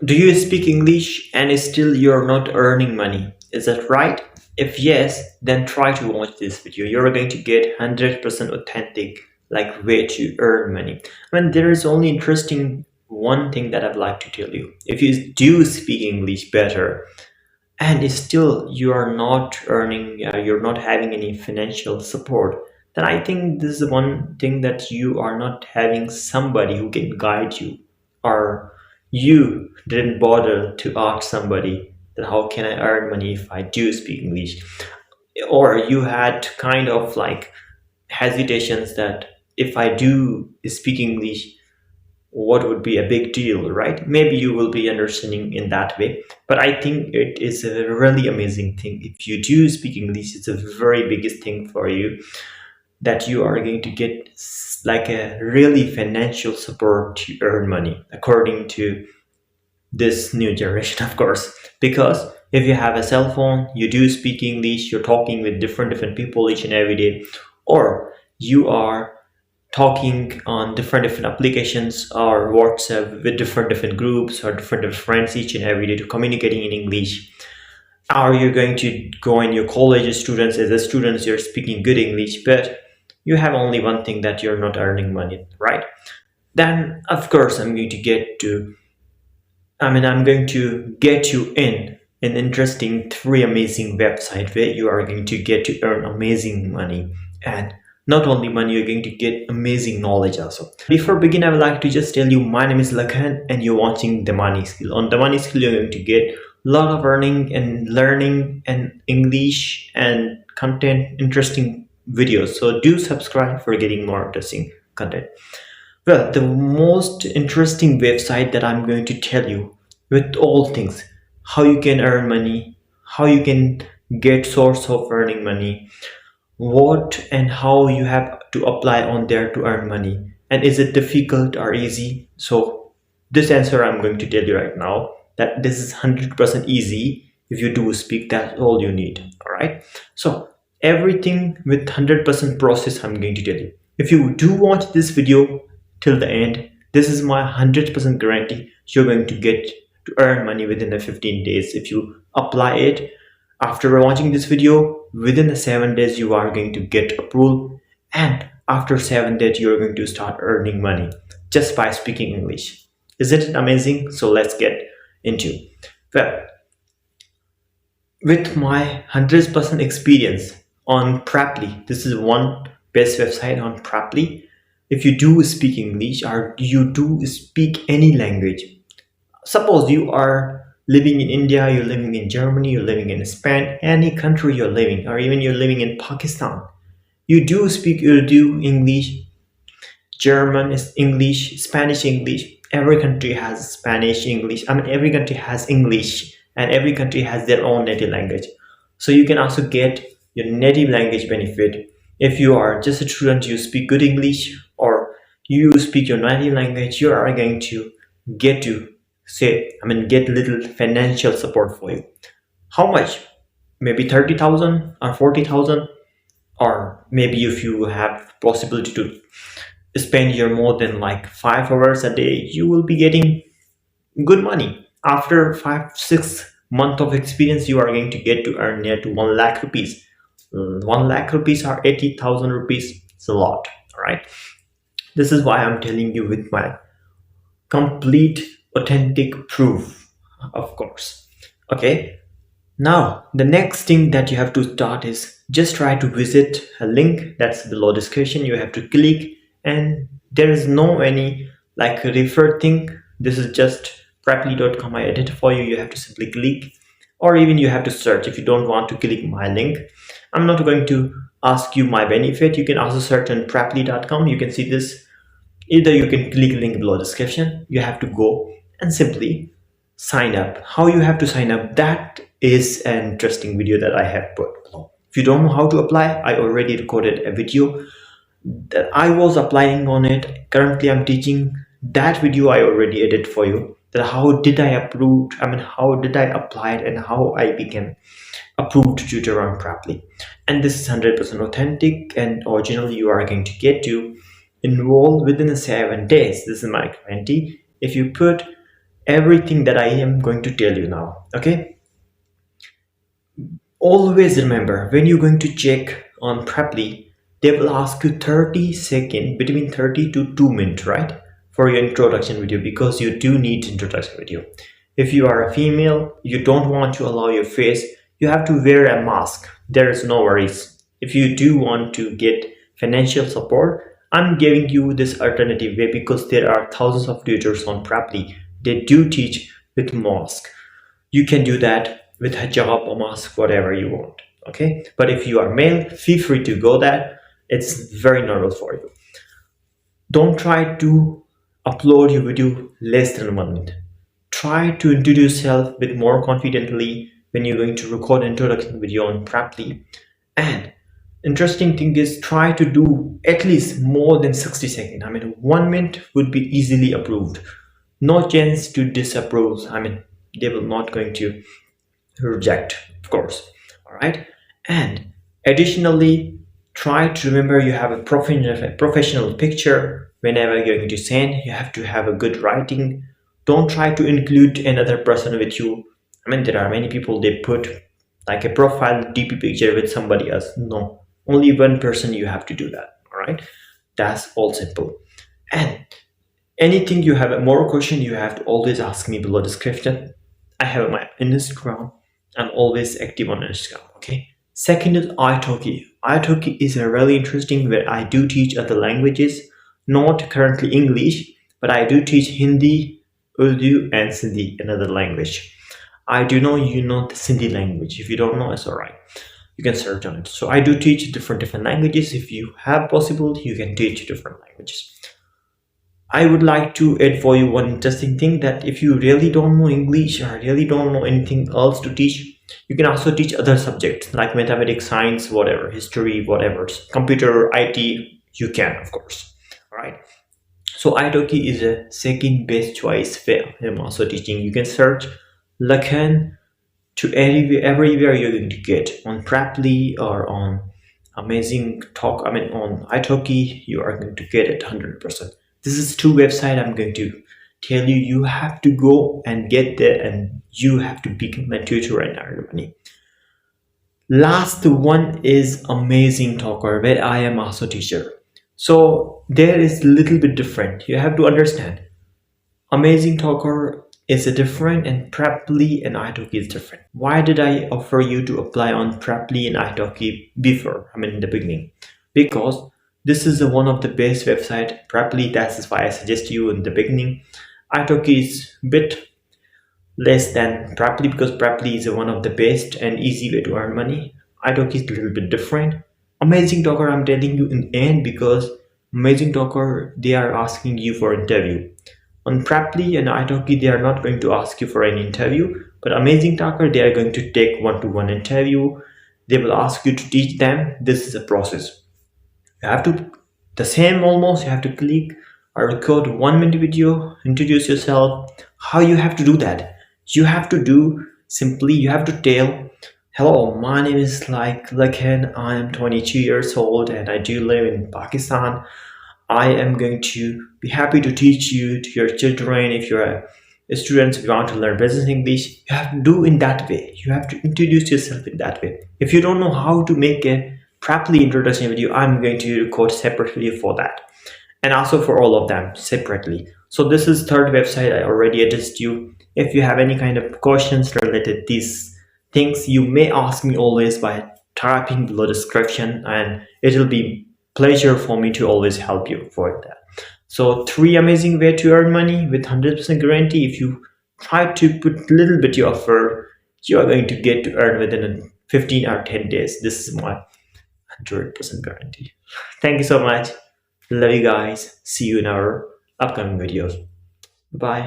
Do you speak English and still you're not earning money? Is that right? If yes, then try to watch this video. You're going to get 100% authentic like way to earn money. I mean, there is only interesting one thing that I'd like to tell you. If you do speak English better and still you are not earning, you're not having any financial support, then I think this is one thing that you are not having somebody who can guide you, or you didn't bother to ask somebody that how can I earn money if I do speak English, or you had kind of like hesitations that if I do speak English, what would be a big deal, right? Maybe you will be understanding in that way, but I think it is a really amazing thing. If you do speak English, it's a very biggest thing for you, that you are going to get like a really financial support to earn money according to this new generation, of course. Because if you have a cell phone, you do speak English, you're talking with different people each and every day, or you are talking on different applications or WhatsApp with different groups or different friends each and every day to communicating in English. Or you're going to go in your college students, as a students you're speaking good English, but you have only one thing, that you're not earning money, right? Then of course I'm going to get you in an interesting three amazing website where you are going to get to earn amazing money. And not only money, you're going to get amazing knowledge also. Before begin, I would like to just tell you, my name is Lakhan and you're watching Damani Skill. On Damani Skill, you're going to get a lot of earning and learning and English and content, interesting videos. So do subscribe for getting more interesting content. Well, the most interesting website that I'm going to tell you with all things, how you can earn money, how you can get source of earning money, what and how you have to apply on there to earn money, and is it difficult or easy? So this answer I'm going to tell you right now, that this is 100% easy. If you do speak, that's all you need. All right, so everything with 100% process I'm going to tell you. If you do watch this video till the end, this is my 100% guarantee, you're going to get to earn money within the 15 days. If you apply it after watching this video, within the 7 days you are going to get approval, and after 7 days you're going to start earning money just by speaking English. Isn't it amazing? So let's get into. Well, with my 100% experience on Preply, this is one best website on Preply. If you do speak English or you do speak any language, suppose you are living in India, you're living in Germany, you're living in Spain, any country you're living, or even you're living in Pakistan, you do speak Urdu, English, German English, Spanish English. Every country has Spanish English. I mean, every country has English, and every country has their own native language. So you can also get your native language benefit. If you are just a student, you speak good English, or you speak your native language, you are going to get get little financial support for you. How much? Maybe 30,000 or 40,000, or maybe if you have possibility to spend your more than like 5 hours a day, you will be getting good money. After 5-6 months of experience, you are going to get to earn near to 1 lakh rupees. 1 lakh rupees or 80,000 rupees. It's a lot. All right. This is why I'm telling you with my complete authentic proof, of course. Okay. Now, the next thing that you have to start is just try to visit a link that's below description. You have to click, and there is no any like refer thing. This is just preply.com. I edit for you. You have to simply click, or even you have to search. If you don't want to click my link, I'm not going to ask you my benefit. You can also search on preply.com. You can see this. Either you can click link below description. You have to go and simply sign up. How you have to sign up, that is an interesting video that I have put below. If you don't know how to apply, I already recorded a video that I was applying on it. Currently I'm teaching. That video I already edited for you, that how did I how did I apply it and how I became approved tutor on Preply. And this is 100% authentic and original. You are going to get to enroll within 7 days. This is my guarantee. If you put everything that I am going to tell you now. Okay, always remember when you're going to check on Preply, they will ask you 30 second, between 30 to 2 minutes, right, for your introduction video, because you do need introduction video. If you are a female, you don't want to allow your face, you have to wear a mask. There is no worries. If you do want to get financial support, I'm giving you this alternative way, because there are thousands of tutors on Preply. They do teach with mask. You can do that with hijab or mask, whatever you want. Okay, but if you are male, feel free to go that. It's very normal for you. Don't try to upload your video less than 1 minute. Try to introduce yourself a bit more confidently when you're going to record an introduction video on Preply. And interesting thing is, try to do at least more than 60 seconds. I mean, 1 minute would be easily approved. No chance to disapprove. I mean, they will not going to reject, of course. All right. And additionally, try to remember you have a professional picture whenever you're going to send. You have to have a good writing. Don't try to include another person with you. I mean, there are many people, they put like a profile DP picture with somebody else. No, only one person, you have to do that. All right, that's all simple. And anything you have a more question, you have to always ask me below description. I have my Instagram. I'm always active on Instagram. Okay. Second is italki. Italki is a really interesting where I do teach other languages, not currently English, but I do teach Hindi, Urdu, and Sindhi, another language. I do know you know the Sindhi language. If you don't know, it's alright. You can search on it. So I do teach different languages. If you have possible, you can teach different languages. I would like to add for you one interesting thing, that if you really don't know English or really don't know anything else to teach, you can also teach other subjects like mathematics, science, whatever, history, whatever, computer, IT, you can, of course. All right. So italki is a second best choice where I'm also teaching. You can search Lakan to everywhere you're going to get on Preply or on AmazingTalker. I mean, on italki, you are going to get it 100%. This is two websites I'm going to tell you. You have to go and get there, and you have to become a tutor and earn money. Last one is AmazingTalker, where I am also teacher. So there is a little bit different. You have to understand. AmazingTalker is a different, and Preply and italki is different. Why did I offer you to apply on Preply and italki before? I mean, in the beginning, because this is one of the best website. Preply, that's why I suggest you in the beginning. italki is a bit less than Preply, because Preply is one of the best and easy way to earn money. italki is a little bit different. AmazingTalker, I'm telling you in the end, because AmazingTalker, they are asking you for interview. On Preply and italki, they are not going to ask you for an interview, but AmazingTalker, they are going to take one-to-one interview. They will ask you to teach them. This is a process. You have to, the same almost, you have to click or record 1 minute video, introduce yourself. How you have to do that? You have to do simply, you have to tell, hello, my name is Lakan, I am 22 years old and I do live in Pakistan. I am going to be happy to teach you to your children. If you're a student, if you want to learn business English, you have to do in that way. You have to introduce yourself in that way. If you don't know how to make a Preply introduction video, I'm going to record separate video for that, and also for all of them separately. So this is third website I already addressed you. If you have any kind of questions related to these things, you may ask me always by typing below description, and it will be pleasure for me to always help you for that. So 3 amazing way to earn money with 100% guarantee. If you try to put a little bit of effort, you are going to get to earn within 15 or 10 days. This is my 100% guarantee. Thank you so much. Love you guys. See you in our upcoming videos. Bye.